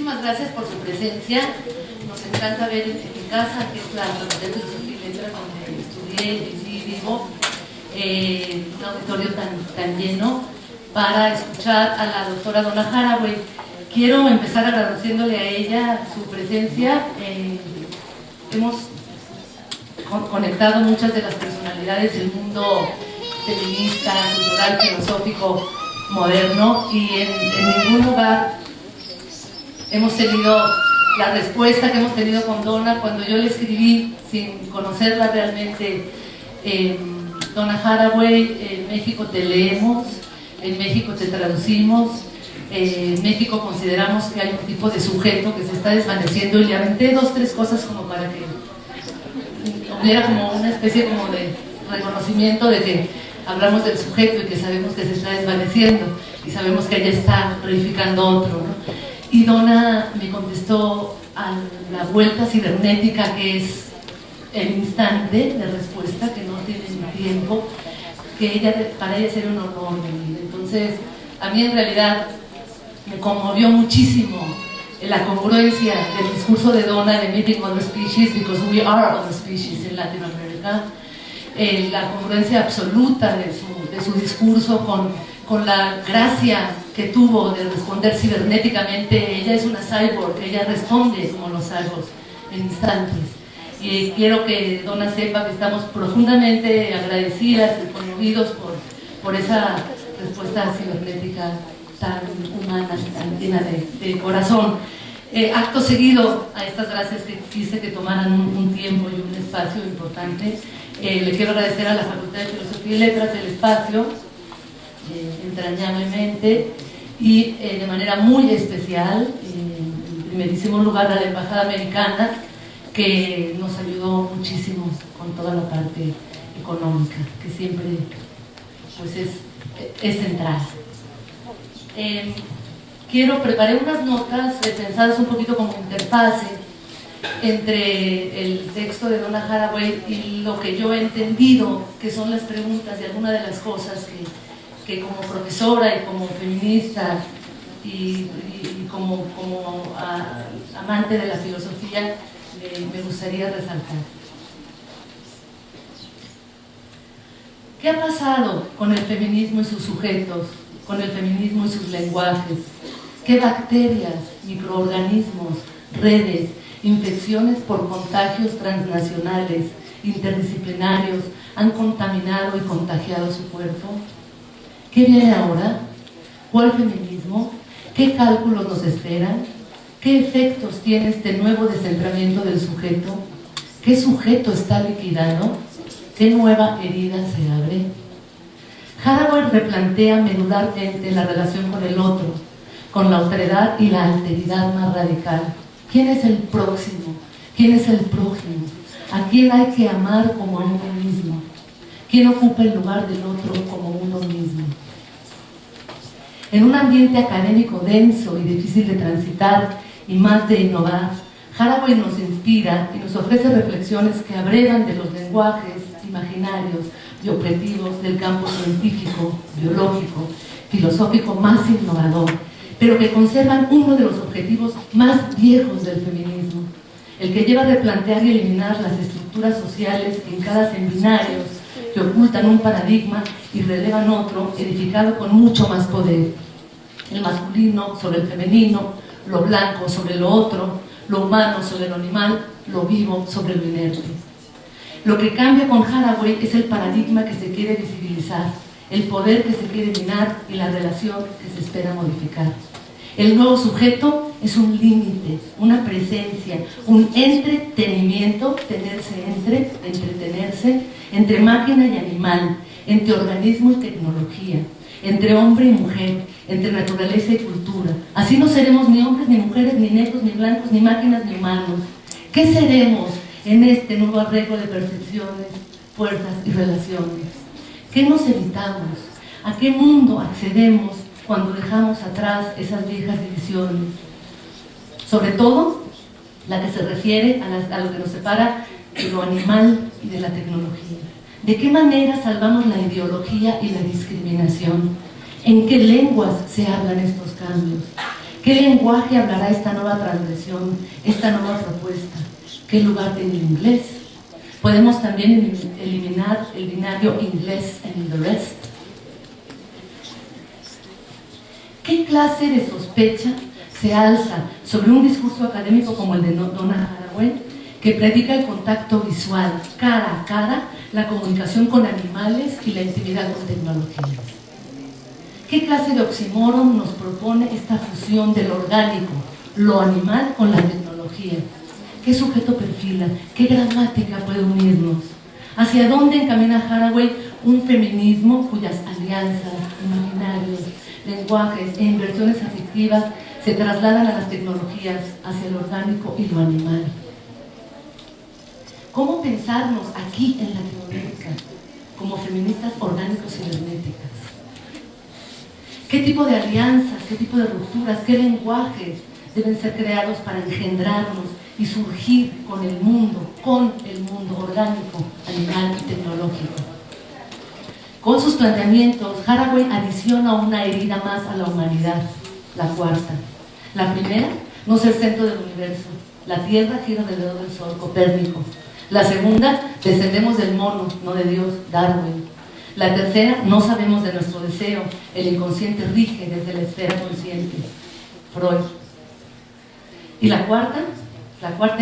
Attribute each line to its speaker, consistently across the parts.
Speaker 1: muchísimas gracias por su presencia. Nos encanta ver en mi casa, que es la Facultad de Filosofía y Letras donde estudié y vivo, un auditorio tan lleno, para escuchar a la doctora Donna Haraway. Quiero empezar agradeciéndole a ella su presencia. Hemos conectado muchas de las personalidades del mundo feminista, cultural, filosófico, moderno, y en ningún lugar hemos tenido la respuesta que hemos tenido con Donna. Cuando yo le escribí sin conocerla realmente, Donna Haraway, en México te leemos, en México te traducimos, en México consideramos que hay un tipo de sujeto que se está desvaneciendo, y le aventé 2 o 3 cosas como para que hubiera como una especie como de reconocimiento de que hablamos del sujeto y que sabemos que se está desvaneciendo y sabemos que ella está reificando otro, ¿no? Y Donna me contestó a la vuelta cibernética, que es el instante de respuesta, que no tiene ni tiempo, que para ella sería un honor venir. Entonces, a mí en realidad me conmovió muchísimo la congruencia del discurso de Donna de Meeting Other Species, because we are other species en Latinoamérica, la congruencia absoluta de su discurso con la gracia que tuvo de responder cibernéticamente. Ella es una cyborg, ella responde como los cyborgs en instantes. Y quiero que Donna sepa que estamos profundamente agradecidas y conmovidos por esa respuesta cibernética tan humana, tan llena de corazón. Acto seguido a estas gracias que quise que tomaran un tiempo y un espacio importante, le quiero agradecer a la Facultad de Filosofía y Letras el espacio, entrañablemente, y de manera muy especial, en primerísimo lugar, a la Embajada Americana, que nos ayudó muchísimo con toda la parte económica, que siempre pues es central. Preparé unas notas pensadas un poquito como interfase entre el texto de Donna Haraway y lo que yo he entendido que son las preguntas y algunas de las cosas que como profesora y como feminista y como amante de la filosofía me gustaría resaltar. ¿Qué ha pasado con el feminismo y sus sujetos, con el feminismo y sus lenguajes? ¿Qué bacterias, microorganismos, redes, infecciones por contagios transnacionales, interdisciplinarios han contaminado y contagiado su cuerpo? ¿Qué viene ahora? ¿Cuál feminismo? ¿Qué cálculos nos esperan? ¿Qué efectos tiene este nuevo descentramiento del sujeto? ¿Qué sujeto está liquidado? ¿Qué nueva herida se abre? Haraway replantea medularmente la relación con el otro, con la otredad y la alteridad más radical. ¿Quién es el próximo? ¿Quién es el prójimo? ¿A quién hay que amar como a uno mismo? ¿Quién ocupa el lugar del otro como uno mismo? En un ambiente académico denso y difícil de transitar y más de innovar, Haraway nos inspira y nos ofrece reflexiones que abrevan de los lenguajes imaginarios y objetivos del campo científico, biológico, filosófico más innovador, pero que conservan uno de los objetivos más viejos del feminismo, el que lleva a replantear y eliminar las estructuras sociales fincadas en binarios que ocultan un paradigma y relevan otro, edificado con mucho más poder. El masculino sobre el femenino, lo blanco sobre lo otro, lo humano sobre lo animal, lo vivo sobre lo inerte. Lo que cambia con Haraway es el paradigma que se quiere visibilizar, el poder que se quiere minar y la relación que se espera modificar. El nuevo sujeto es un límite, una presencia, un entretenimiento, entretenerse, entre máquina y animal, entre organismo y tecnología, entre hombre y mujer, entre naturaleza y cultura. Así no seremos ni hombres, ni mujeres, ni negros, ni blancos, ni máquinas, ni humanos. ¿Qué seremos en este nuevo arreglo de percepciones, fuerzas y relaciones? ¿Qué nos evitamos? ¿A qué mundo accedemos cuando dejamos atrás esas viejas divisiones? Sobre todo, la que se refiere a lo que nos separa de lo animal y de la tecnología. ¿De qué manera salvamos la ideología y la discriminación? ¿En qué lenguas se hablan estos cambios? ¿Qué lenguaje hablará esta nueva transgresión, esta nueva propuesta? ¿Qué lugar tiene el inglés? Podemos también eliminar el binario inglés and the rest. ¿Qué clase de sospecha se alza sobre un discurso académico como el de Donna Haraway, que predica el contacto visual, cara a cara, la comunicación con animales y la intimidad con tecnologías? ¿Qué clase de oxímoron nos propone esta fusión del orgánico, lo animal, con la tecnología? ¿Qué sujeto perfila? ¿Qué gramática puede unirnos? ¿Hacia dónde encamina Haraway un feminismo cuyas alianzas, imaginarios, lenguajes e inversiones afectivas se trasladan a las tecnologías, hacia lo orgánico y lo animal? ¿Cómo pensarnos aquí en Latinoamérica como feministas orgánicos cibernéticas? ¿Qué tipo de alianzas, qué tipo de rupturas, qué lenguajes deben ser creados para engendrarnos y surgir con el mundo orgánico, animal y tecnológico? Con sus planteamientos, Haraway adiciona una herida más a la humanidad, la cuarta. La primera, no ser centro del universo. La Tierra gira alrededor del Sol, Copérnico. La segunda, descendemos del mono, no de Dios, Darwin. La tercera, no sabemos de nuestro deseo, el inconsciente rige desde la esfera consciente, Freud. Y la cuarta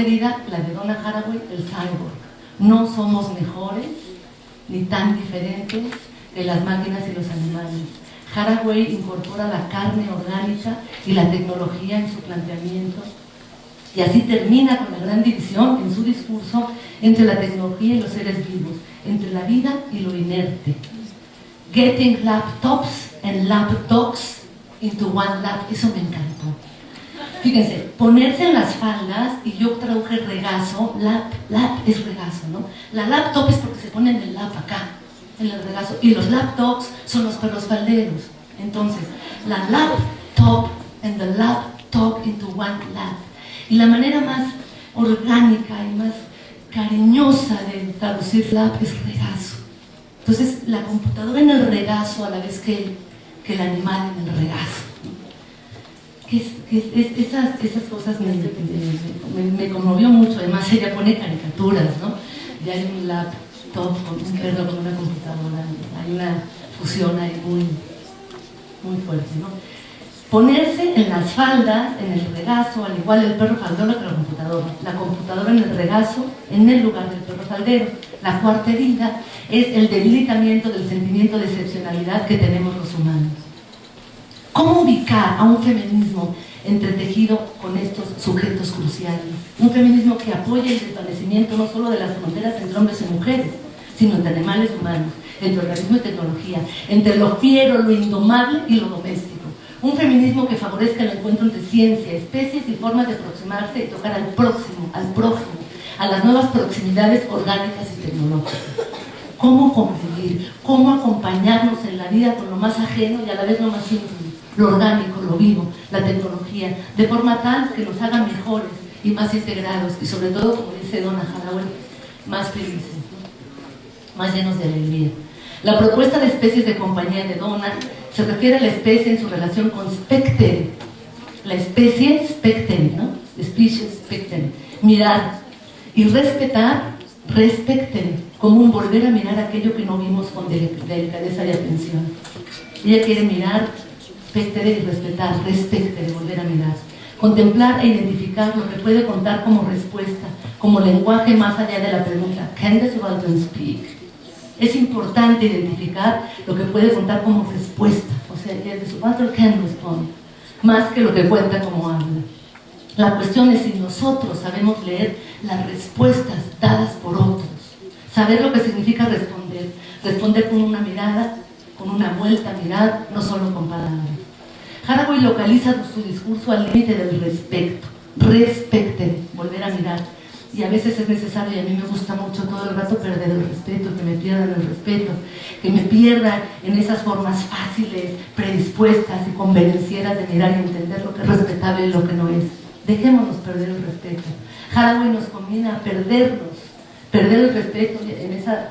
Speaker 1: herida, la de Donna Haraway, el cyborg. No somos mejores ni tan diferentes de las máquinas y los animales. Haraway incorpora la carne orgánica y la tecnología en su planteamiento, y así termina con la gran división en su discurso entre la tecnología y los seres vivos, entre la vida y lo inerte. Getting laptops and lapdogs into one lap, eso me encantó. Fíjense, ponerse en las faldas, y yo traduje regazo, lap es regazo, ¿no? La laptop es porque se pone en el lap acá, en el regazo, y los lapdogs son los perros falderos. Entonces, la laptop and the laptop into one lap. Y la manera más orgánica y más cariñosa de traducir lap es regazo. Entonces, la computadora en el regazo a la vez que el animal en el regazo. Esas cosas me conmovió mucho. Además, ella pone caricaturas, ¿no? Ya hay un laptop con un perro con una computadora. Hay una fusión ahí muy fuerte, ¿no? Ponerse en las faldas, en el regazo, al igual el perro faldero que la computadora en el regazo, en el lugar del perro faldero. La cuarta herida es el debilitamiento del sentimiento de excepcionalidad que tenemos los humanos. ¿Cómo ubicar a un feminismo entretejido con estos sujetos cruciales? Un feminismo que apoye el desvanecimiento no solo de las fronteras entre hombres y mujeres, sino entre animales humanos, entre organismo y tecnología, entre lo fiero, lo indomable y lo doméstico. Un feminismo que favorezca el encuentro entre ciencia, especies y formas de aproximarse y tocar al próximo, al prójimo, a las nuevas proximidades orgánicas y tecnológicas. ¿Cómo convivir? ¿Cómo acompañarnos en la vida con lo más ajeno y a la vez lo más íntimo? Lo orgánico, lo vivo, la tecnología, de forma tal que nos haga mejores y más integrados, y sobre todo, como dice Donna Haraway, más felices, ¿no? Más llenos de alegría. La propuesta de especies de compañía de Donna se refiere a la especie en su relación con Spectere, la especie Spectere, ¿no? Species Spectere, mirar y respetar, respectere, como un volver a mirar aquello que no vimos con delicadeza y atención. Ella quiere mirar, Spectere, y respetar, respectere, volver a mirar. Contemplar e identificar lo que puede contar como respuesta, como lenguaje más allá de la pregunta, ¿Can the subaltern speak? Es importante identificar lo que puede contar como respuesta, o sea, the subaltern can respond, más que lo que cuenta como habla. La cuestión es si nosotros sabemos leer las respuestas dadas por otros, saber lo que significa responder con una mirada, con una vuelta a mirar, no solo con palabras. Haraway localiza su discurso al límite del respeto, respecten, volver a mirar. Y a veces es necesario, y a mí me gusta mucho todo el rato perder el respeto, que me pierdan el respeto, que me pierdan en esas formas fáciles, predispuestas y convenencieras de mirar y entender lo que es respetable y lo que no es. Dejémonos perder el respeto. Haraway nos conviene a perder el respeto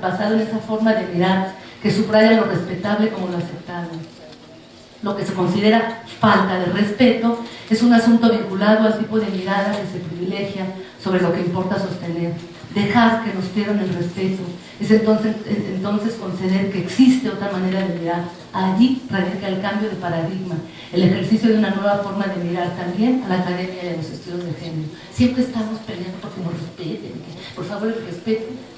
Speaker 1: basado en esa forma de mirar que subraya lo respetable como lo aceptable. Lo que se considera falta de respeto Es un asunto vinculado al tipo de mirada que se privilegia sobre lo que importa sostener. Dejar que nos pierdan el respeto es entonces conceder que existe otra manera de mirar. Allí radica el cambio de paradigma, el ejercicio de una nueva forma de mirar también a la academia y a los estudios de género. Siempre estamos peleando porque nos respeten, que por favor el respeten.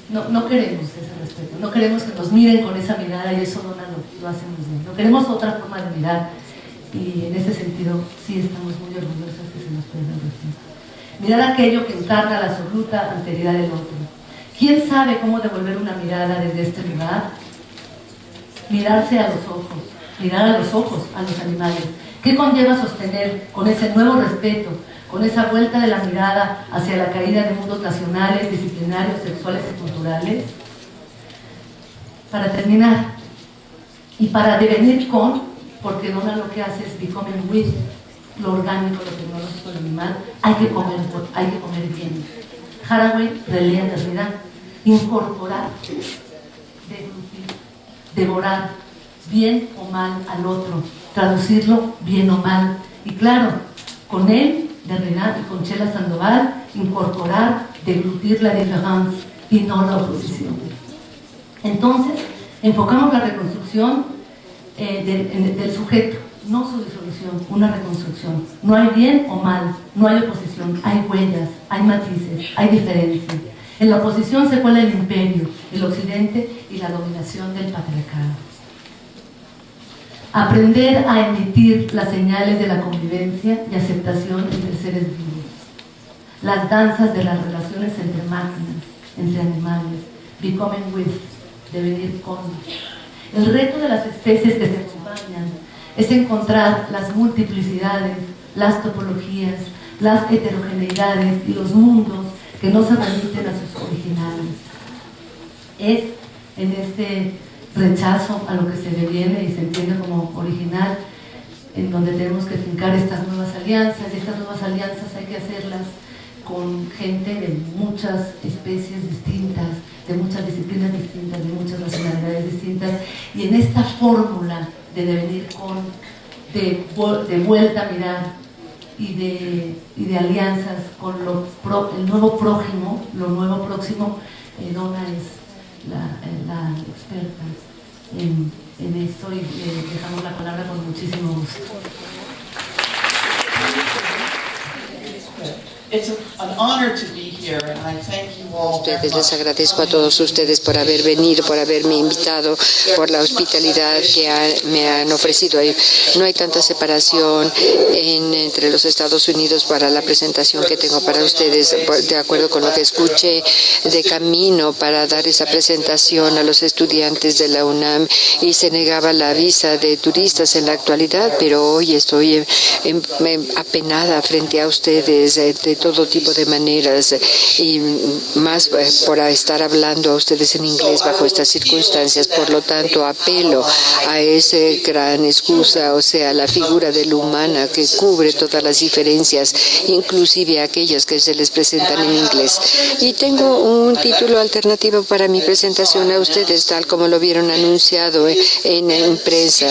Speaker 1: No queremos ese respeto, no queremos que nos miren con esa mirada y eso lo hacemos bien. No queremos otra forma de mirar y en ese sentido sí estamos muy orgullosas que se nos pierda el respeto. Mirar aquello que encarna la absoluta alteridad del otro. ¿Quién sabe cómo devolver una mirada desde este lugar? Mirarse a los ojos, mirar a los ojos a los animales. ¿Qué conlleva sostener con ese nuevo respeto, con esa vuelta de la mirada hacia la caída de mundos nacionales, disciplinarios, sexuales y culturales? Para terminar, y para devenir con, porque Donna lo que hace es becoming with, lo orgánico, lo tecnológico, lo animal, hay que comer bien. Haraway relea en realidad, incorporar, deglutir, devorar, bien o mal al otro, traducirlo bien o mal. Y claro, con él, Derrida, y con Chela Sandoval, incorporar, deglutir la diferencia y no la oposición. Entonces, enfocamos la reconstrucción del sujeto, no su disolución, una reconstrucción. No hay bien o mal, no hay oposición, hay huellas, hay matices, hay diferencia. En la oposición se cuela el imperio, el occidente y la dominación del patriarcado. Aprender a emitir las señales de la convivencia y aceptación entre seres vivos. Las danzas de las relaciones entre máquinas, entre animales, becoming with, devenir con. El reto de las especies que se acompañan es encontrar las multiplicidades, las topologías, las heterogeneidades y los mundos que no se remiten a sus originales. Es en este rechazo a lo que se deviene y se entiende como original en donde tenemos que fincar estas nuevas alianzas, y estas nuevas alianzas hay que hacerlas con gente de muchas especies distintas, de muchas disciplinas distintas, de muchas nacionalidades distintas, y en esta fórmula de devenir con, de vuelta a mirar y de alianzas con el nuevo prójimo, lo nuevo próximo, Donna es la experta en esto y le dejamos la palabra con muchísimo gusto.
Speaker 2: Les agradezco a todos ustedes por haber venido, por haberme invitado, por la hospitalidad que me han ofrecido. No hay tanta separación entre los Estados Unidos para la presentación que tengo para ustedes, de acuerdo con lo que escuché de camino para dar esa presentación a los estudiantes de la UNAM, y se negaba la visa de turistas en la actualidad, pero hoy estoy apenada frente a ustedes de todo tipo de maneras, y más por estar hablando a ustedes en inglés bajo estas circunstancias. Por lo tanto, apelo a esa gran excusa, o sea, la figura de la humana que cubre todas las diferencias, inclusive aquellas que se les presentan en inglés. Y tengo un título alternativo para mi presentación a ustedes, tal como lo vieron anunciado en prensa.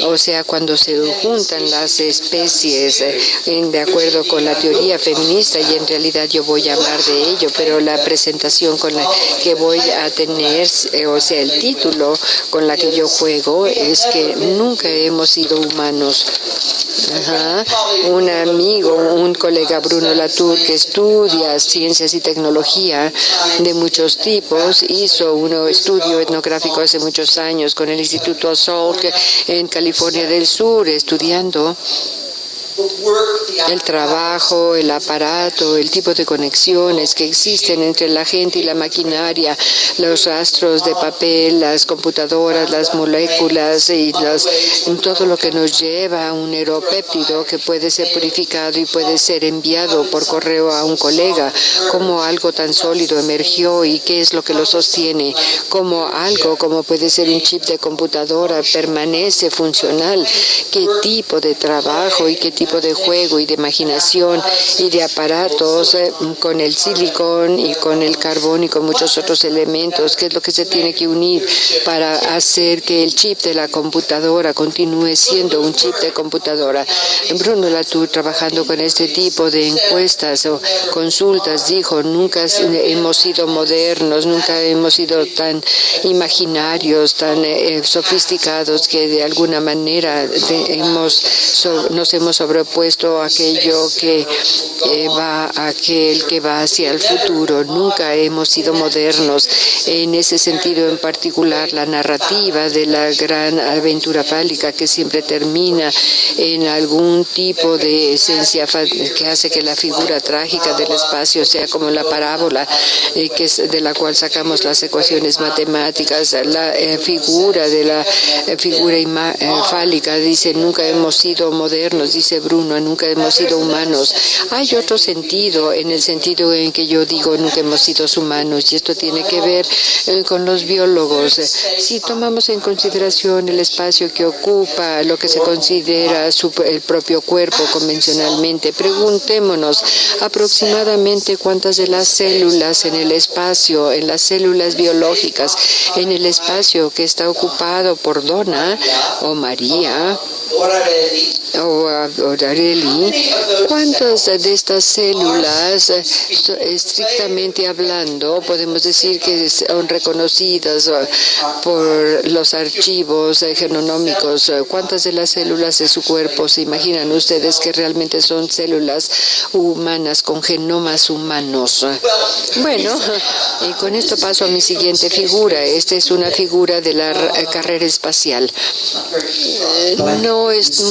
Speaker 2: O sea, cuando se juntan las especies de acuerdo con la teoría feminista, y en realidad yo voy a hablar de ello, pero la presentación con la que voy a tener, o sea, el título con la que yo juego, es que nunca hemos sido humanos. Un amigo, un colega, Bruno Latour, que estudia ciencias y tecnología de muchos tipos, hizo un estudio etnográfico hace muchos años con el Instituto Salk en California del Sur, estudiando el trabajo, el aparato, el tipo de conexiones que existen entre la gente y la maquinaria, los rastros de papel, las computadoras, las moléculas y todo lo que nos lleva a un neuropéptido que puede ser purificado y puede ser enviado por correo a un colega. Cómo algo tan sólido emergió y qué es lo que lo sostiene. Cómo algo como puede ser un chip de computadora permanece funcional. Qué tipo de trabajo y qué tipo tipo de juego y de imaginación y de aparatos con el silicón y con el carbón y con muchos otros elementos, que es lo que se tiene que unir para hacer que el chip de la computadora continúe siendo un chip de computadora. Bruno Latour, trabajando con este tipo de encuestas o consultas, dijo: nunca hemos sido modernos, nunca hemos sido tan imaginarios, tan sofisticados, que de alguna manera nos hemos sobrepuesto a aquello que va hacia el futuro. Nunca hemos sido modernos. En ese sentido, en particular, la narrativa de la gran aventura fálica, que siempre termina en algún tipo de esencia que hace que la figura trágica del espacio sea como la parábola de la cual sacamos las ecuaciones matemáticas. La figura de la figura fálica dice: nunca hemos sido modernos, dice Bruno, nunca hemos sido humanos. Hay otro sentido, en el sentido en que yo digo nunca hemos sido humanos, y esto tiene que ver con los biólogos. Si tomamos en consideración el espacio que ocupa lo que se considera el propio cuerpo convencionalmente, preguntémonos aproximadamente cuántas de las células en el espacio, en las células biológicas, en el espacio que está ocupado por Donna o María o Areli, ¿cuántas de estas células, estrictamente hablando, podemos decir que son reconocidas por los archivos genómicos? ¿Cuántas de las células de su cuerpo se imaginan ustedes que realmente son células humanas con genomas humanos? Bueno, y con esto paso a mi siguiente figura. Esta es una figura de la carrera espacial. No está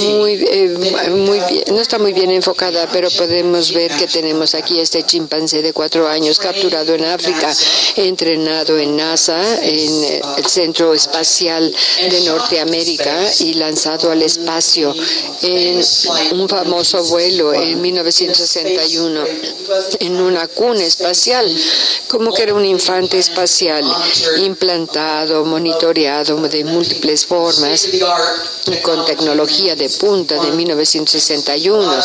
Speaker 2: muy bien enfocada, pero podemos ver que tenemos aquí este chimpancé de 4 años capturado en África, entrenado en NASA, en el Centro Espacial de Norteamérica, y lanzado al espacio en un famoso vuelo en 1961 en una cuna espacial, como que era un infante espacial, implantado, monitoreado de múltiples formas, con tecnología de punta de 1961,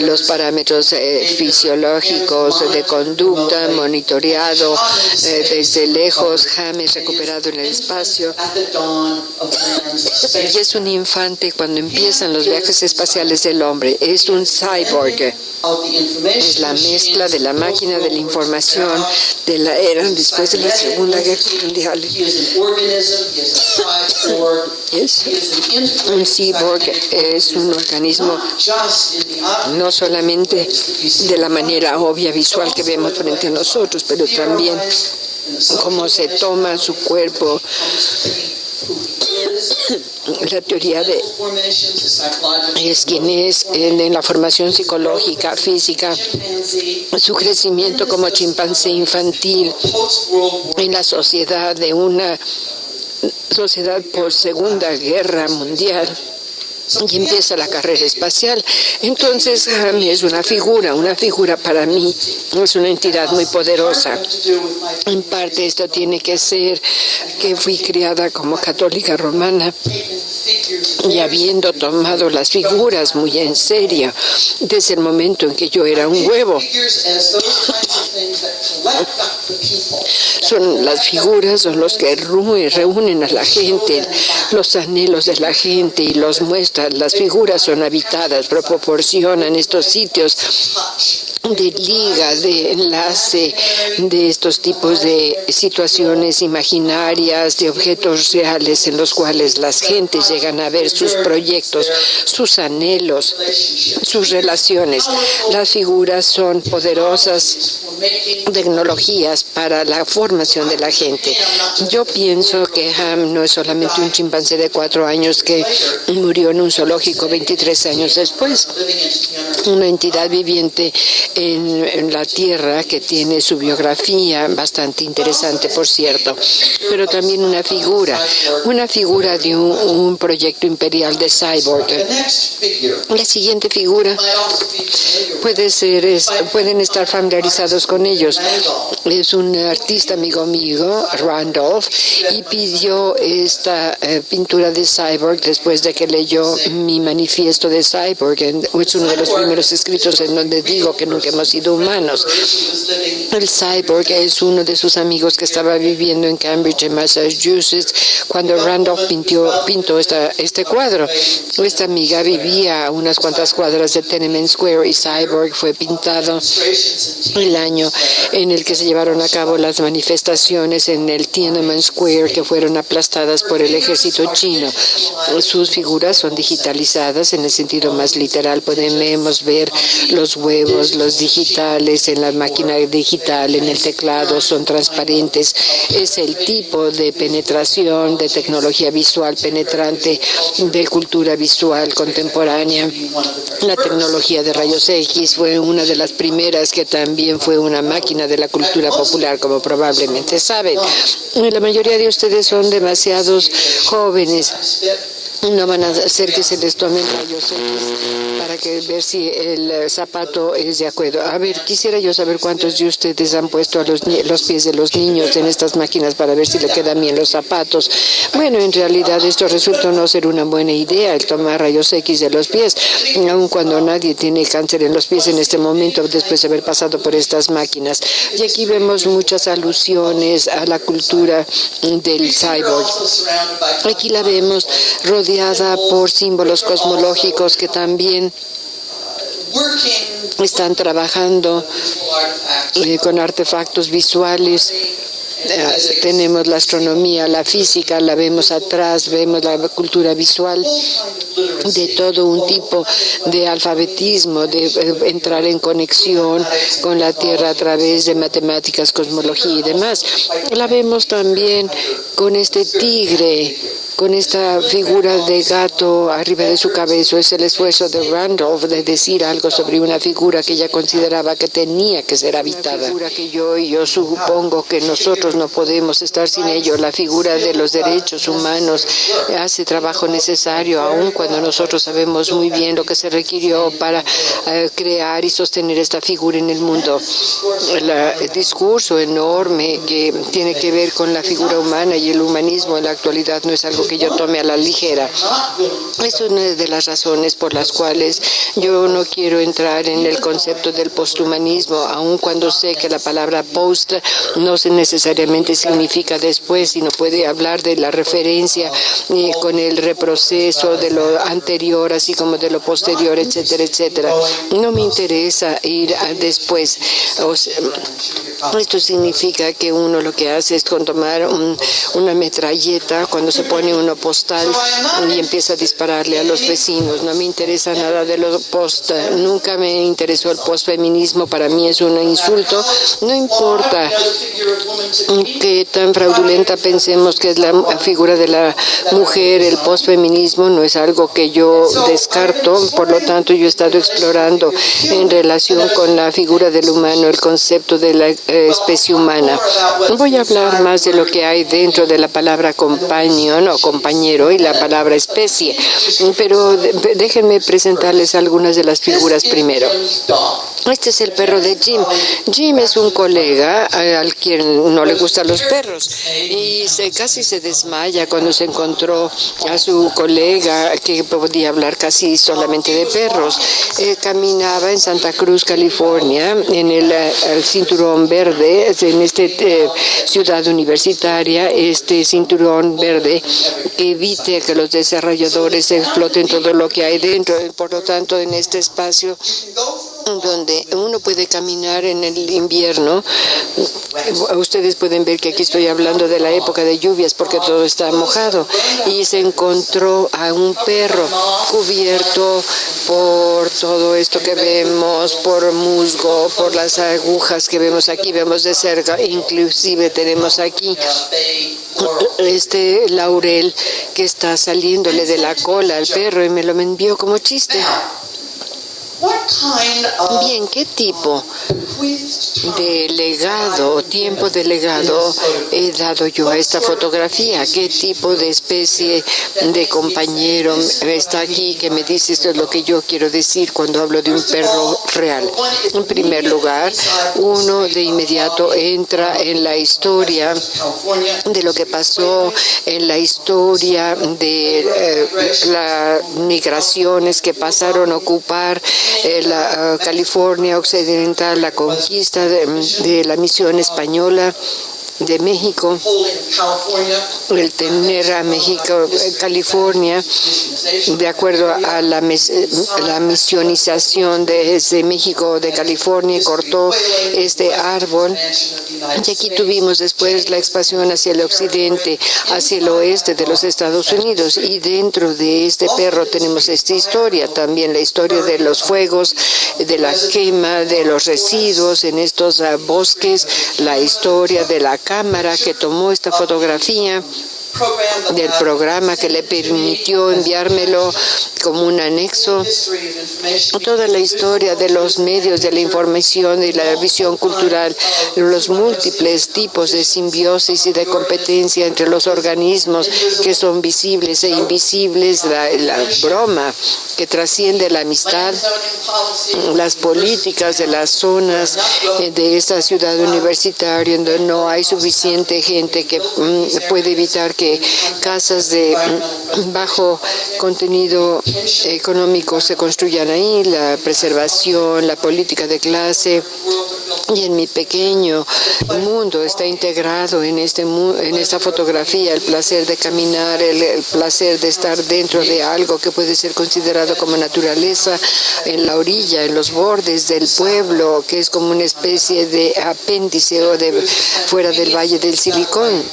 Speaker 2: los parámetros fisiológicos de conducta, monitoreado desde lejos, James recuperado en el espacio. Y es un infante cuando empiezan los viajes espaciales del hombre. Es un cyborg. Es la mezcla de la máquina de la información de la era después de la Segunda Guerra Mundial. Un cyborg es un organismo no solamente de la manera obvia visual que vemos frente a nosotros, pero también cómo se toma su cuerpo. La teoría es quien es en la formación psicológica, física, su crecimiento como chimpancé infantil en la sociedad de una sociedad por Segunda Guerra Mundial. Y empieza la carrera espacial. Entonces, Jaime es una figura para mí, es una entidad muy poderosa. En parte esto tiene que ser que fui criada como católica romana, y habiendo tomado las figuras muy en serio desde el momento en que yo era un huevo. Las figuras son los que reúnen a la gente, los anhelos de la gente, y los muestran. Las figuras son habitadas, proporcionan estos sitios de liga, de enlace, de estos tipos de situaciones imaginarias, de objetos reales en los cuales las gentes llegan a ver sus proyectos, sus anhelos, sus relaciones. Las figuras son poderosas tecnologías para la formación de la gente. Yo pienso que Ham no es solamente un chimpancé de 4 años que murió en un zoológico 23 años después, una entidad viviente en la Tierra, que tiene su biografía bastante interesante, por cierto, pero también una figura de un proyecto imperial de cyborg. La siguiente figura pueden estar familiarizados con ellos. Es un artista amigo mío, Randolph, y pidió esta pintura de cyborg después de que leyó mi manifiesto de cyborg. Es uno de los primeros escritos en donde digo que nunca hemos sido humanos. El cyborg es uno de sus amigos que estaba viviendo en Cambridge, en Massachusetts, cuando Randolph pintó este cuadro. Esta amiga vivía a unas cuantas cuadras de Tenement Square y cyborg fue pintado el año en el que se llevaron a cabo las manifestaciones en el Tiananmen Square, que fueron aplastadas por el ejército chino. Sus figuras son digitalizadas en el sentido más literal. Podemos ver los huevos, los digitales en la máquina digital, en el teclado, son transparentes. Es el tipo de penetración de tecnología visual penetrante de cultura visual contemporánea. La tecnología de rayos X fue una de las primeras que también fue una máquina de la cultura popular, como probablemente saben. La mayoría de ustedes son demasiados jóvenes. No van a hacer que se les tomen rayos X para ver si el zapato es de acuerdo. A ver, quisiera yo saber cuántos de ustedes han puesto a los pies de los niños en estas máquinas para ver si le quedan bien los zapatos. Bueno, en realidad esto resulta no ser una buena idea, el tomar rayos X de los pies, aun cuando nadie tiene cáncer en los pies en este momento después de haber pasado por estas máquinas. Y aquí vemos muchas alusiones a la cultura del cyborg. Aquí la vemos rodeada por símbolos cosmológicos que también están trabajando con artefactos visuales. Tenemos la astronomía, la física, la vemos atrás, vemos la cultura visual de todo un tipo de alfabetismo, de entrar en conexión con la Tierra a través de matemáticas, cosmología y demás. La vemos también con este tigre, con esta figura de gato arriba de su cabeza. Es el esfuerzo de Randolph de decir algo sobre una figura que ella consideraba que tenía que ser habitada. Una figura que yo supongo que nosotros no podemos estar sin ello. La figura de los derechos humanos hace trabajo necesario, aun cuando nosotros sabemos muy bien lo que se requirió para crear y sostener esta figura en el mundo. El discurso enorme que tiene que ver con la figura humana y el humanismo en la actualidad no es algo que yo tome a la ligera. Es una de las razones por las cuales yo no quiero entrar en el concepto del posthumanismo, aun cuando sé que la palabra post no necesariamente significa después, sino puede hablar de la referencia con el reproceso de lo anterior, así como de lo posterior, etcétera, etcétera. No me interesa ir después. Esto significa que uno lo que hace es tomar una metralleta cuando se pone uno postal y empieza a dispararle a los vecinos. No me interesa nada de lo post. Nunca me interesó el postfeminismo. Para mí es un insulto. No importa que tan fraudulenta pensemos que es la figura de la mujer, el postfeminismo no es algo que yo descarto. Por lo tanto, yo he estado explorando en relación con la figura del humano, el concepto de la especie humana. Voy a hablar más de lo que hay dentro de la palabra companion o compañero y la palabra especie, pero déjenme presentarles algunas de las figuras primero. Este es el perro de Jim. Jim es un colega al quien no le gustan los perros y casi se desmaya cuando se encontró a su colega que podía hablar casi solamente de perros. Caminaba en Santa Cruz, California, en el cinturón verde, en esta ciudad universitaria, este cinturón verde que evite que los desarrolladores exploten todo lo que hay dentro. Por lo tanto, en este espacio donde uno puede caminar en el invierno, ustedes pueden ver que aquí estoy hablando de la época de lluvias porque todo está mojado, y se encontró a un perro cubierto por todo esto que vemos, por musgo, por las agujas que vemos aquí, vemos de cerca, inclusive tenemos aquí este laurel que está saliéndole de la cola al perro y me lo envió como chiste. Bien, ¿qué tipo de legado o tiempo de legado he dado yo a esta fotografía? ¿Qué tipo de especie de compañero está aquí que me dice esto es lo que yo quiero decir cuando hablo de un perro real? En primer lugar, uno de inmediato entra en la historia de lo que pasó, en la historia de las migraciones que pasaron a ocupar la California Occidental, la conquista de la misión española de México, el tener a México, California, de acuerdo a la misionización desde México de California, cortó este árbol. Y aquí tuvimos después la expansión hacia el occidente, hacia el oeste de los Estados Unidos. Y dentro de este perro tenemos esta historia, también la historia de los fuegos, de la quema, de los residuos en estos bosques, la historia de la cámara que tomó esta fotografía, del programa que le permitió enviármelo como un anexo, toda la historia de los medios de la información y la visión cultural, los múltiples tipos de simbiosis y de competencia entre los organismos que son visibles e invisibles, la broma que trasciende la amistad, las políticas de las zonas de esta ciudad universitaria donde no hay suficiente gente que puede evitar que casas de bajo contenido económico se construyan ahí, la preservación, la política de clase. Y en mi pequeño mundo está integrado en esta fotografía el placer de caminar, el placer de estar dentro de algo que puede ser considerado como naturaleza, en la orilla, en los bordes del pueblo, que es como una especie de apéndice o de fuera del Valle del Silicón.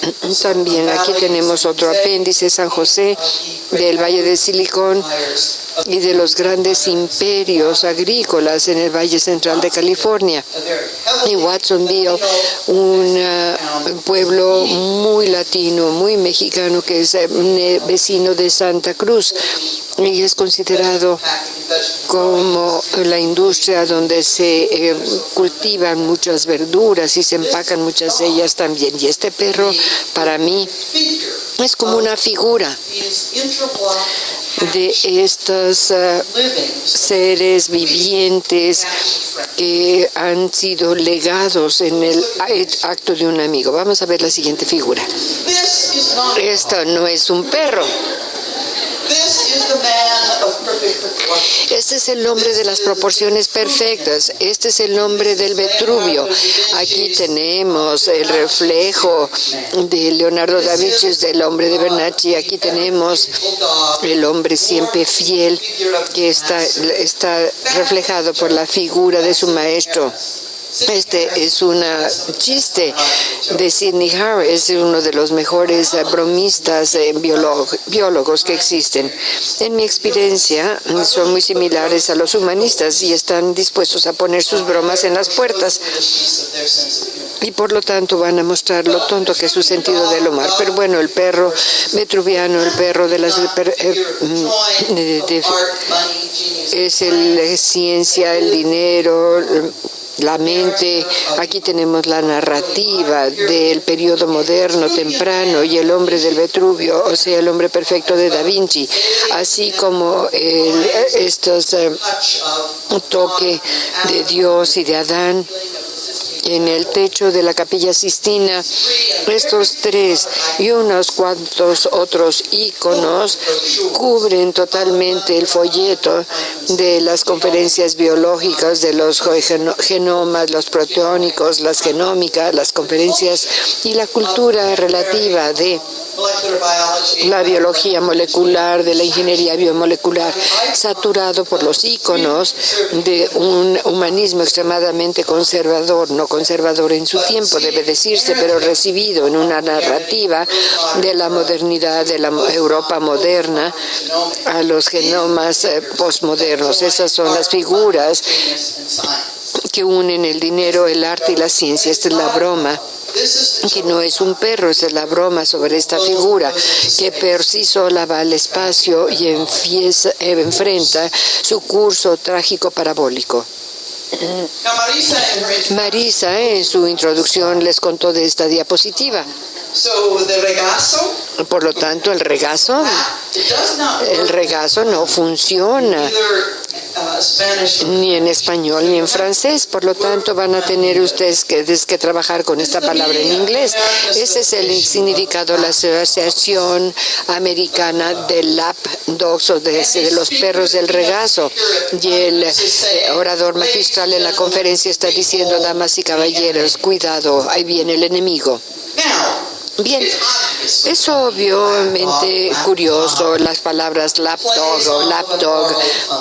Speaker 2: También aquí tenemos otro apéndice, San José, del Valle del Silicón y de los grandes imperios agrícolas en el Valle Central de California. Y Watsonville, un pueblo muy latino, muy mexicano, que es vecino de Santa Cruz y es considerado como la industria donde se cultivan muchas verduras y se empacan muchas de ellas también. Y este perro, para mí, es como una figura de estos seres vivientes que han sido legados en el acto de un amigo. Vamos a ver la siguiente figura. Esto no es un perro. Este es el hombre de las proporciones perfectas. Este es el hombre del Vitruvio. Aquí tenemos el reflejo de Leonardo da Vinci, del hombre de Bernacchi. Aquí tenemos el hombre siempre fiel que está reflejado por la figura de su maestro. Este es un chiste de Sidney Harris, uno de los mejores bromistas biólogos que existen. En mi experiencia, son muy similares a los humanistas y están dispuestos a poner sus bromas en las puertas. Y por lo tanto van a mostrar lo tonto que es su sentido del humor. Pero bueno, el perro vitruviano, el perro de las es la ciencia, el dinero, la mente. Aquí tenemos la narrativa del periodo moderno temprano y el hombre del Vitruvio, o sea, el hombre perfecto de Da Vinci, así como estos toque de Dios y de Adán en el techo de la Capilla Sistina. Estos tres y unos cuantos otros íconos cubren totalmente el folleto de las conferencias biológicas, de los genomas, los proteónicos, las genómicas, las conferencias y la cultura relativa de la biología molecular, de la ingeniería biomolecular, saturado por los íconos de un humanismo extremadamente conservador, no conservador en su tiempo, debe decirse, pero recibido en una narrativa de la modernidad, de la Europa moderna, a los genomas postmodernos. Esas son las figuras que unen el dinero, el arte y la ciencia. Esta es la broma que no es un perro, esa es la broma sobre esta figura, que por sí sola va al espacio y enfrenta su curso trágico parabólico. Marisa en su introducción les contó de esta diapositiva. Por lo tanto, el regazo no funciona ni en español ni en francés. Por lo tanto, van a tener ustedes que trabajar con esta palabra en inglés. Ese es el significado de la Asociación Americana de Lap Dogs, o de los perros del regazo. Y el orador magistral en la conferencia está diciendo: damas y caballeros, cuidado, ahí viene el enemigo. Bien, es obviamente curioso las palabras lapdog o lapdog,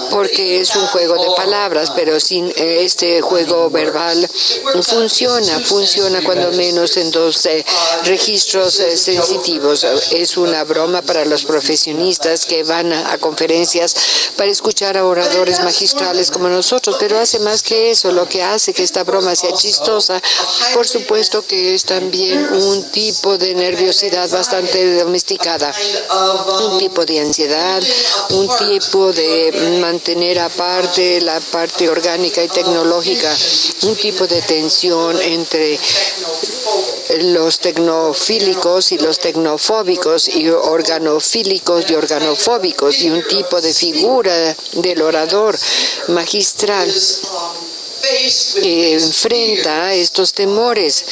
Speaker 2: porque es un juego de palabras, pero sin este juego verbal funciona cuando menos en dos registros sensitivos. Es una broma para los profesionistas que van a conferencias para escuchar a oradores magistrales como nosotros, pero hace más que eso. Lo que hace que esta broma sea chistosa, por supuesto que es también un tipo de nerviosidad bastante domesticada, un tipo de ansiedad, un tipo de mantener aparte la parte orgánica y tecnológica, un tipo de tensión entre los tecnofílicos y los tecnofóbicos, y organofílicos y organofóbicos, y un tipo de figura del orador magistral enfrenta estos temores,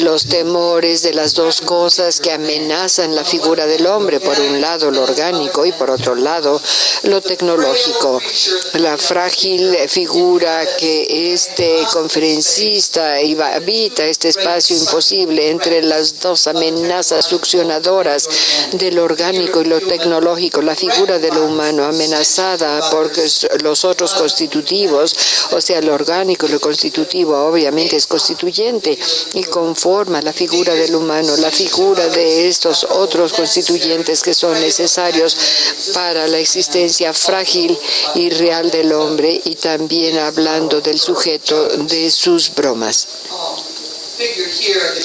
Speaker 2: los temores de las dos cosas que amenazan la figura del hombre: por un lado lo orgánico y por otro lado lo tecnológico. La frágil figura que este conferencista habita, este espacio imposible entre las dos amenazas succionadoras del orgánico y lo tecnológico, la figura de lo humano amenazada por los otros constitutivos, o sea, lo orgánico y lo constitutivo obviamente es constituyente y conforma la figura del humano, la figura de estos otros constituyentes que son necesarios para la existencia frágil y real del hombre, y también hablando del sujeto de sus bromas.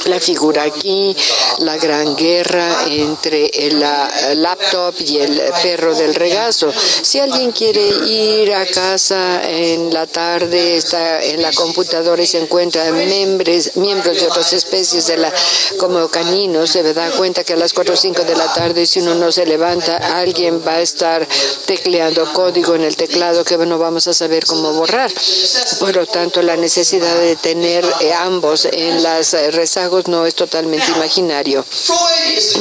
Speaker 2: La figura aquí, la gran guerra entre el laptop y el perro del regazo. Si alguien quiere ir a casa en la tarde, está en la computadora y se encuentra miembros de otras especies como caninos, se da cuenta que a las 4 o 5 de la tarde, si uno no se levanta, alguien va a estar tecleando código en el teclado que no vamos a saber cómo borrar. Por lo tanto, la necesidad de tener ambos en las rezagos no es totalmente imaginario.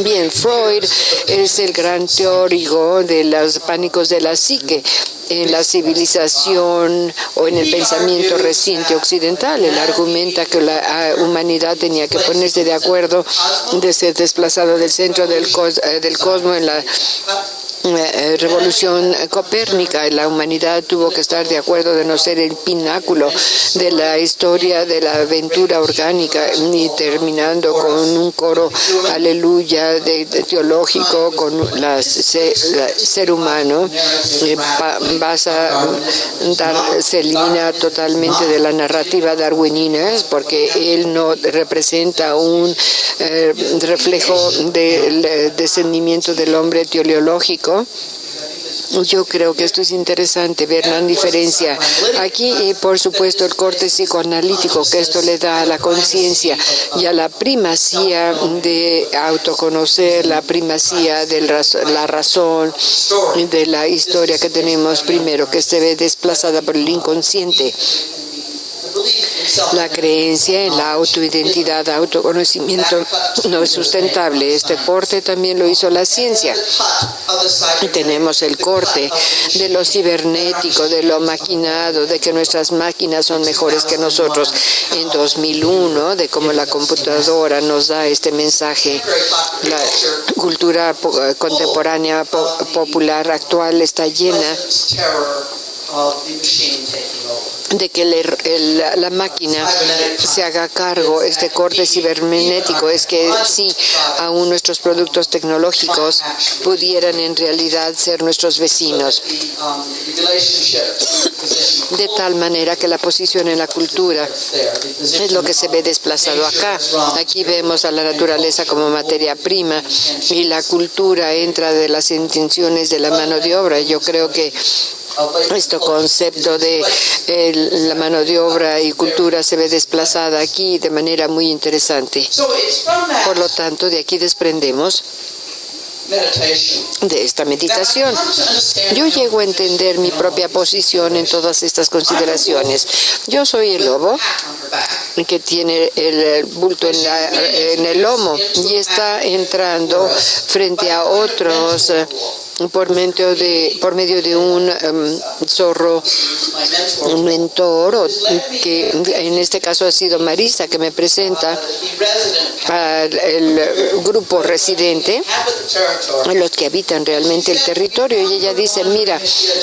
Speaker 2: Bien, Freud es el gran teórico de los pánicos de la psique en la civilización o en el pensamiento reciente occidental. Él argumenta que la humanidad tenía que ponerse de acuerdo de ser desplazado del centro del cosmos en la revolución copérnica. La humanidad tuvo que estar de acuerdo de no ser el pináculo de la historia de la aventura orgánica, y terminando con un coro aleluya teológico con el ser humano. Se elimina totalmente de la narrativa darwinina, porque él no representa un reflejo del descendimiento del hombre teleológico. Yo creo que esto es interesante, ver la diferencia aquí, y por supuesto el corte psicoanalítico que esto le da a la conciencia y a la primacía de autoconocer, la primacía de la razón, de la historia que tenemos primero, que se ve desplazada por el inconsciente. La creencia en la autoidentidad, autoconocimiento no es sustentable. Este corte también lo hizo la ciencia. Y tenemos el corte de lo cibernético, de lo maquinado, de que nuestras máquinas son mejores que nosotros. En 2001, de cómo la computadora nos da este mensaje. La cultura contemporánea popular actual está llena de que la máquina se haga cargo, este corte cibernético, es que sí, aún nuestros productos tecnológicos pudieran en realidad ser nuestros vecinos, de tal manera que la posición en la cultura es lo que se ve desplazado acá. Aquí vemos a la naturaleza como materia prima y la cultura entra de las intenciones de la mano de obra. Yo creo que este concepto de la mano de obra y cultura se ve desplazada aquí de manera muy interesante. Por lo tanto, de aquí desprendemos de esta meditación. Yo llego a entender mi propia posición en todas estas consideraciones. Yo soy el lobo que tiene el bulto en el lomo y está entrando frente a otros por medio de un zorro, un mentor, que en este caso ha sido Marisa, que me presenta al grupo residente, los que habitan realmente el territorio, y ella dice, mira,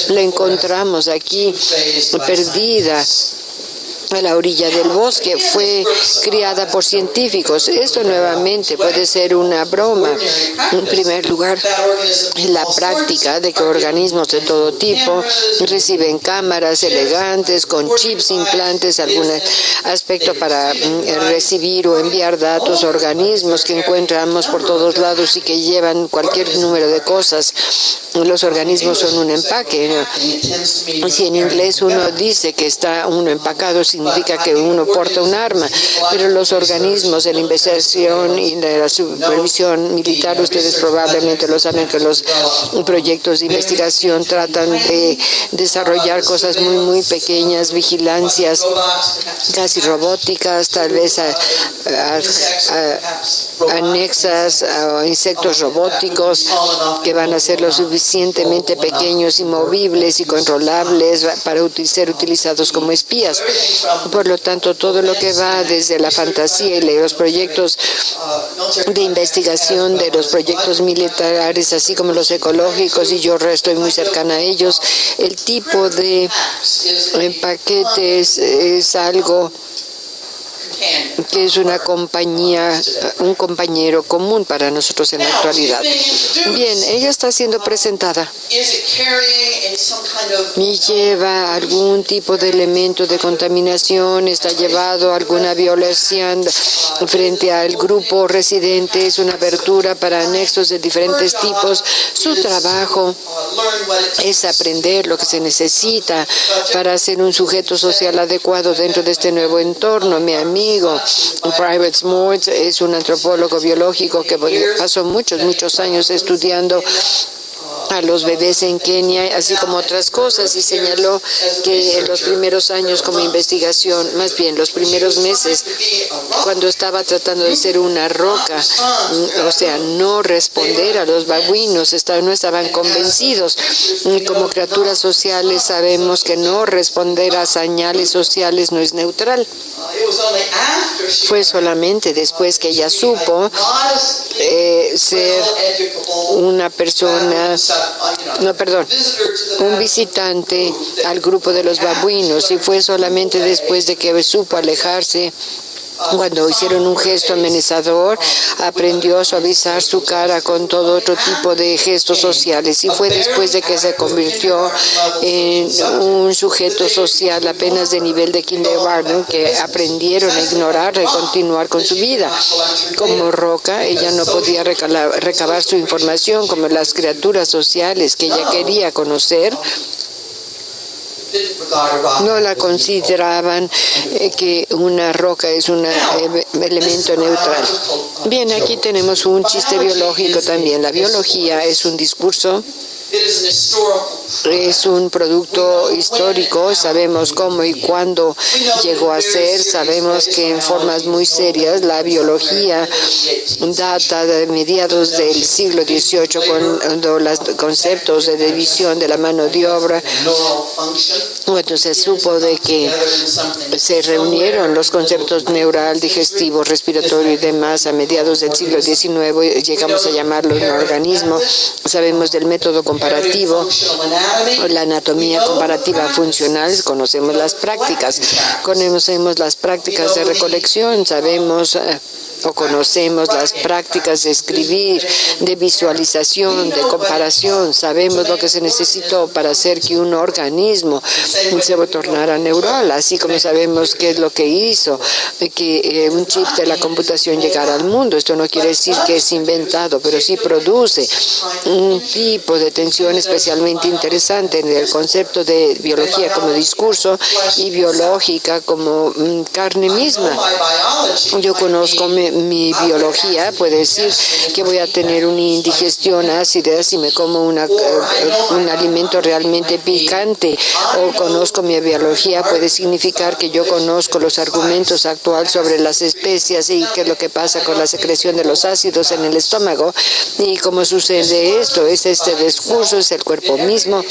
Speaker 2: la encontramos aquí perdida a la orilla del bosque, fue criada por científicos. Esto nuevamente puede ser una broma. En primer lugar, la práctica de que organismos de todo tipo reciben cámaras elegantes con chips, implantes, algún aspecto para recibir o enviar datos, organismos que encontramos por todos lados y que llevan cualquier número de cosas. Los organismos son un empaque, ¿no? Si en inglés uno dice que está uno empacado, significa que uno porta un arma, pero los organismos de la investigación y de la supervisión militar, ustedes probablemente lo saben, que los proyectos de investigación tratan de desarrollar cosas muy, muy pequeñas, vigilancias casi robóticas, tal vez anexas a insectos robóticos que van a ser lo suficientemente pequeños y movibles y controlables para ser utilizados como espías. Por lo tanto, todo lo que va desde la fantasía y los proyectos de investigación, de los proyectos militares, así como los ecológicos, y yo estoy muy cercana a ellos, el tipo de paquetes es algo que es una compañía, un compañero común para nosotros en la actualidad. Bien, ella está siendo presentada y lleva algún tipo de elemento de contaminación, está llevado alguna violación frente al grupo residente, es una abertura para anexos de diferentes tipos. Su trabajo es aprender lo que se necesita para ser un sujeto social adecuado dentro de este nuevo entorno. Mi amigo Private Smarts es un antropólogo biológico que pasó muchos años estudiando a los bebés en Kenia, así como otras cosas, y señaló que en los primeros años como investigación, más bien los primeros meses, cuando estaba tratando de ser una roca, o sea, no responder a los babuinos, no estaban convencidos. Como criaturas sociales sabemos que no responder a señales sociales no es neutral. Fue solamente después que ella supo ser una persona, un visitante al grupo de los babuinos, y fue solamente después de que supo alejarse. Cuando hicieron un gesto amenazador, aprendió a suavizar su cara con todo otro tipo de gestos sociales, y fue después de que se convirtió en un sujeto social apenas de nivel de kindergarten que aprendieron a ignorarla y continuar con su vida. Como roca, ella no podía recabar su información como las criaturas sociales que ella quería conocer. No la consideraban que una roca es un elemento neutral. Bien, aquí tenemos un chiste biológico también. La biología es un discurso, es un producto histórico, sabemos cómo y cuándo llegó a ser, sabemos que en formas muy serias la biología data de mediados del siglo XVIII, cuando los conceptos de división de la mano de obra, cuando se supo de que se reunieron los conceptos neural, digestivo, respiratorio y demás a mediados del siglo XIX, llegamos a llamarlo un organismo. Sabemos del método computacional comparativo, la anatomía comparativa funcional, conocemos las prácticas de recolección, sabemos o conocemos las prácticas de escribir, de visualización, de comparación. Sabemos lo que se necesitó para hacer que un organismo se tornara neural, así como sabemos qué es lo que hizo que un chip de la computación llegara al mundo. Esto no quiere decir que es inventado, pero sí produce un tipo de tensión especialmente interesante en el concepto de biología como discurso y biológica como carne misma. Yo conozco mi biología, puede decir que voy a tener una indigestión ácida si me como un alimento realmente picante, o conozco mi biología, puede significar que yo conozco los argumentos actuales sobre las especias y qué es lo que pasa con la secreción de los ácidos en el estómago y cómo sucede esto. Es este discurso, es el cuerpo mismo.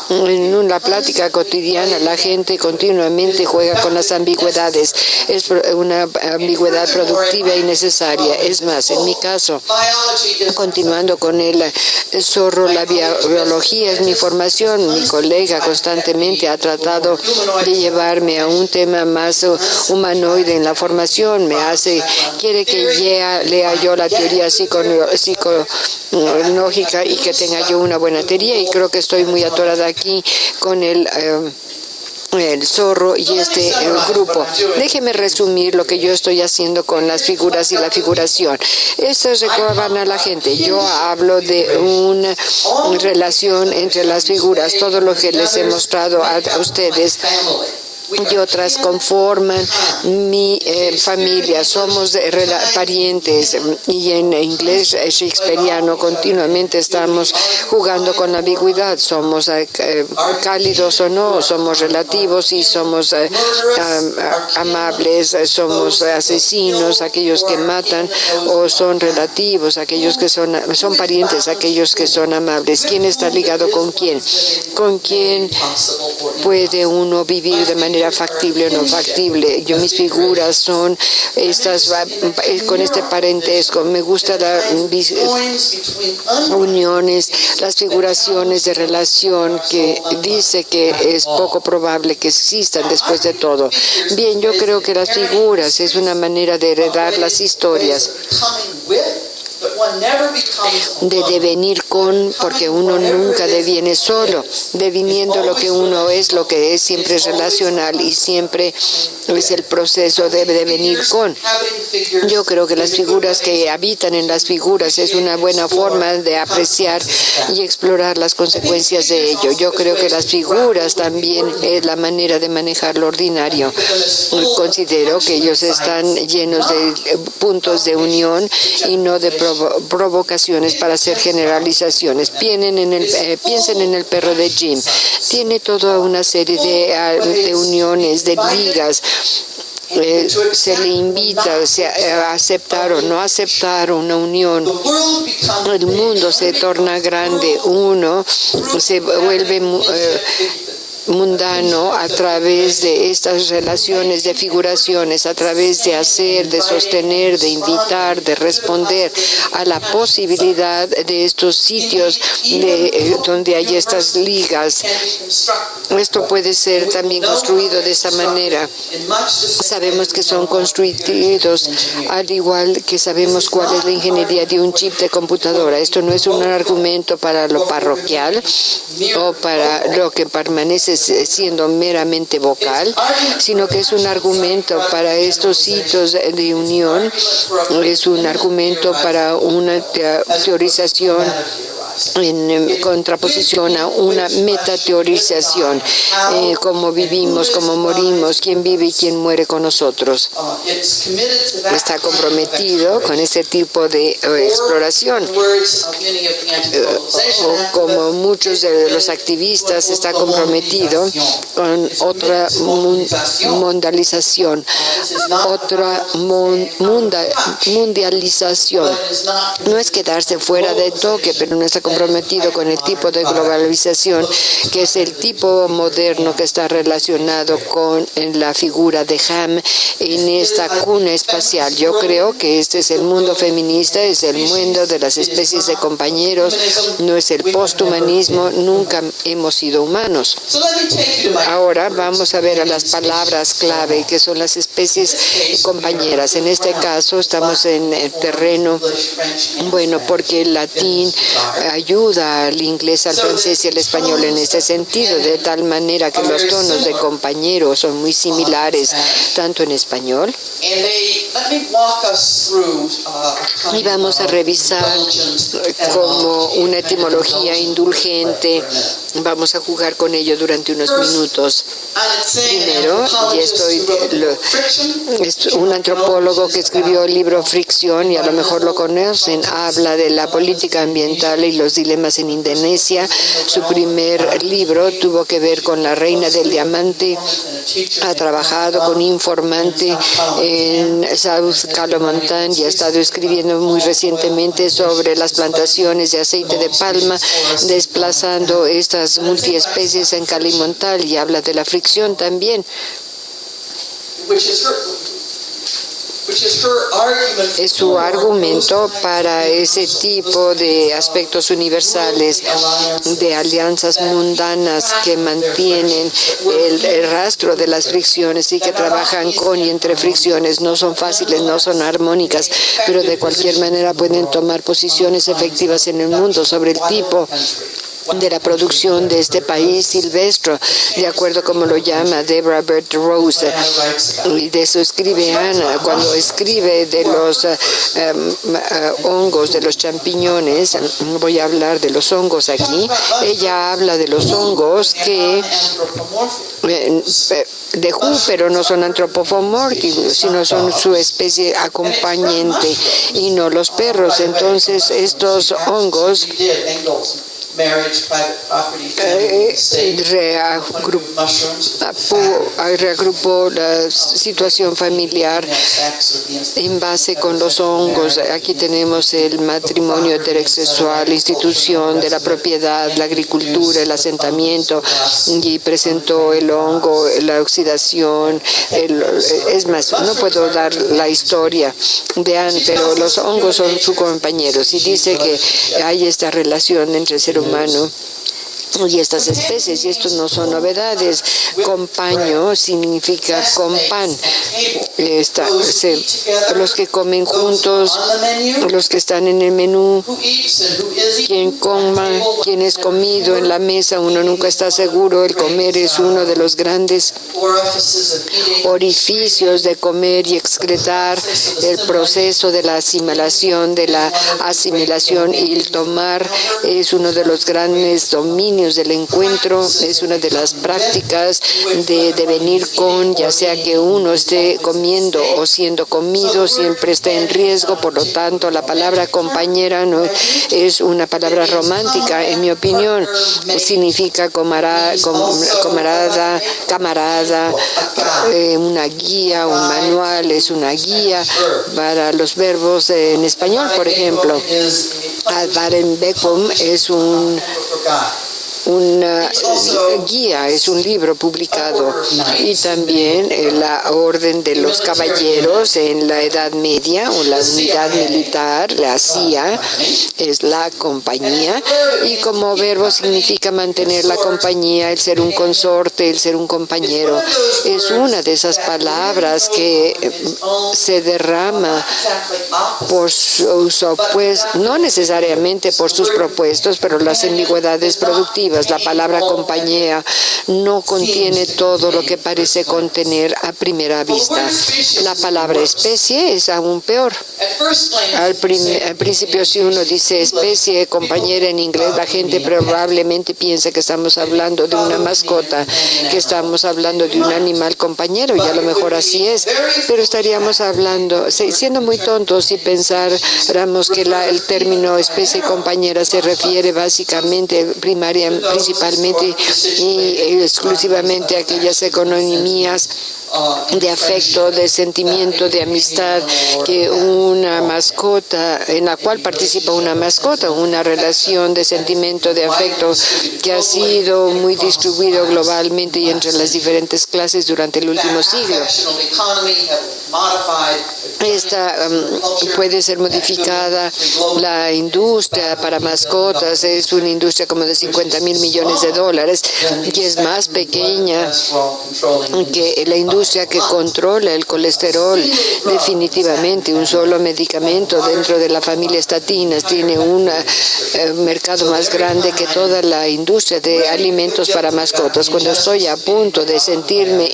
Speaker 2: En una plática cotidiana la gente continuamente juega con las ambigüedades. Es una ambigüedad productiva y necesaria. Es más, en mi caso, continuando con el zorro, la biología es mi formación. Mi colega constantemente ha tratado de llevarme a un tema más humanoide en la formación. Quiere que lea yo la teoría psicológica y que tenga yo una buena teoría, y creo que estoy muy atorada aquí con el zorro y este grupo. Déjeme resumir lo que yo estoy haciendo con las figuras y la figuración. Estas recuerdan a la gente. Yo hablo de una relación entre las figuras. Todo lo que les he mostrado a ustedes y otras conforman mi familia, somos parientes, y en inglés shakespeariano continuamente estamos jugando con la ambigüedad, somos cálidos o no, somos relativos y somos amables, somos asesinos, aquellos que matan, o son relativos, aquellos que son parientes, aquellos que son amables. ¿Quién está ligado con quién? ¿Con quién puede uno vivir de manera factible o no factible? Mis figuras son estas, con este parentesco. Me gusta las uniones, las figuraciones de relación que dice que es poco probable que existan después de todo. Bien, yo creo que las figuras es una manera de heredar las historias, de devenir con, porque uno nunca deviene solo. Deviniendo lo que uno es, lo que es, siempre es relacional y siempre es el proceso de devenir con. Yo creo que las figuras que habitan en las figuras es una buena forma de apreciar y explorar las consecuencias de ello. Yo creo que las figuras también es la manera de manejar lo ordinario. Considero que ellos están llenos de puntos de unión y no de provocaciones para hacer generalizaciones. Piensen en el perro de Jim. Tiene toda una serie de uniones, de ligas. Se le invita a aceptar o no aceptar una unión. El mundo se torna grande, uno se vuelve mundano a través de estas relaciones de figuraciones, a través de hacer, de sostener, de invitar, de responder a la posibilidad de estos sitios donde hay estas ligas. Esto puede ser también construido de esa manera. Sabemos que son construidos al igual que sabemos cuál es la ingeniería de un chip de computadora. Esto no es un argumento para lo parroquial o para lo que permanece siendo meramente vocal, sino que es un argumento para estos sitios de unión, es un argumento para una teorización en contraposición a una metateorización, cómo vivimos, cómo morimos, quién vive y quién muere con nosotros. Está comprometido con ese tipo de exploración. Como muchos de los activistas, está comprometido con otra mundialización, otra mundialización. No es quedarse fuera de toque, pero nuestra se ha comprometido con el tipo de globalización, que es el tipo moderno que está relacionado con la figura de Ham en esta cuna espacial. Yo creo que este es el mundo feminista, es el mundo de las especies de compañeros, no es el posthumanismo, nunca hemos sido humanos. Ahora vamos a ver a las palabras clave, que son las especies compañeras. En este caso estamos en el terreno, bueno, porque el latín ayuda al inglés, al francés y al español en este sentido, de tal manera que los tonos de compañero son muy similares, tanto en español. Y vamos a revisar como una etimología indulgente. Vamos a jugar con ello durante unos minutos. Primero, es un antropólogo que escribió el libro Fricción, y a lo mejor lo conocen, habla de la política ambiental y los dilemas en Indonesia. Su primer libro tuvo que ver con la reina del diamante. Ha trabajado con Informante en South Kalimantan y ha estado escribiendo muy recientemente sobre las plantaciones de aceite de palma, desplazando estas multiespecies en Kalimantan, y habla de la fricción también. Es su argumento para ese tipo de aspectos universales, de alianzas mundanas que mantienen el rastro de las fricciones y que trabajan con y entre fricciones. No son fáciles, no son armónicas, pero de cualquier manera pueden tomar posiciones efectivas en el mundo sobre el tipo de la producción de este país silvestre, de acuerdo como lo llama Deborah Bert Rose. Y de eso escribe Ana, cuando escribe de los hongos, de los champiñones. Voy a hablar de los hongos aquí. Ella habla de los hongos que de Who, pero no son antropomórficos, sino son su especie acompañante y no los perros. Entonces estos hongos reagrupó la situación familiar en base con los hongos. Aquí tenemos el matrimonio heterosexual, la institución de la propiedad, la agricultura, el asentamiento, y presentó el hongo, la oxidación. Es más, no puedo dar la historia de Anne, pero los hongos son sus compañeros, y dice que hay esta relación entre el ser humano y estas especies, y estos no son novedades. Compaño significa con pan. Los que comen juntos, los que están en el menú, quien coma, quien es comido en la mesa, uno nunca está seguro. El comer es uno de los grandes orificios de comer y excretar. El proceso de la asimilación, y el tomar es uno de los grandes dominios del encuentro. Es una de las prácticas de venir con, ya sea que uno esté comiendo o siendo comido, siempre está en riesgo. Por lo tanto, la palabra compañera no es una palabra romántica, en mi opinión. Significa camarada, una guía, un manual, es una guía para los verbos en español, por ejemplo. Baden Beckham es una guía, es un libro publicado. Y también la Orden de los Caballeros en la Edad Media, o la unidad militar, la CIA, es la compañía, y como verbo significa mantener la compañía, el ser un consorte, el ser un compañero. Es una de esas palabras que se derrama por sus opuestos, no necesariamente por sus propuestos, pero las ambigüedades productivas. La palabra compañía no contiene todo lo que parece contener a primera vista. La palabra especie es aún peor. Al principio, si uno dice especie, compañera en inglés, la gente probablemente piensa que estamos hablando de una mascota, que estamos hablando de un animal compañero, y a lo mejor así es, pero estaríamos siendo muy tontos si pensáramos que el término especie compañera se refiere básicamente, primariamente, principalmente y exclusivamente aquellas economías de afecto, de sentimiento, de amistad, que una mascota, en la cual participa una mascota, una relación de sentimiento, de afecto, que ha sido muy distribuido globalmente y entre las diferentes clases durante el último siglo. Esta puede ser modificada. La industria para mascotas es una industria como de $50.000 millones, que es más pequeña que la industria que controla el colesterol. Definitivamente, un solo medicamento dentro de la familia estatinas tiene un mercado más grande que toda la industria de alimentos para mascotas. Cuando estoy a punto de sentirme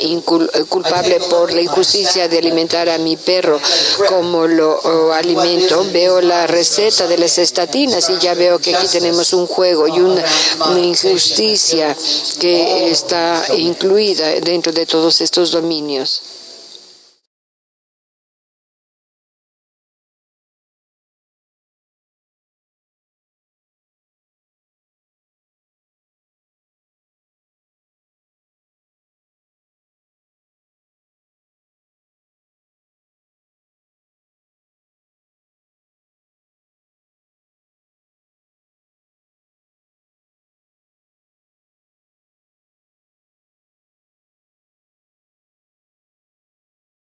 Speaker 2: culpable por la injusticia de alimentar a mi perro como lo alimento, veo la receta de las estatinas y ya veo que aquí tenemos un juego y una injusticia que está incluida dentro de todos estos dominios.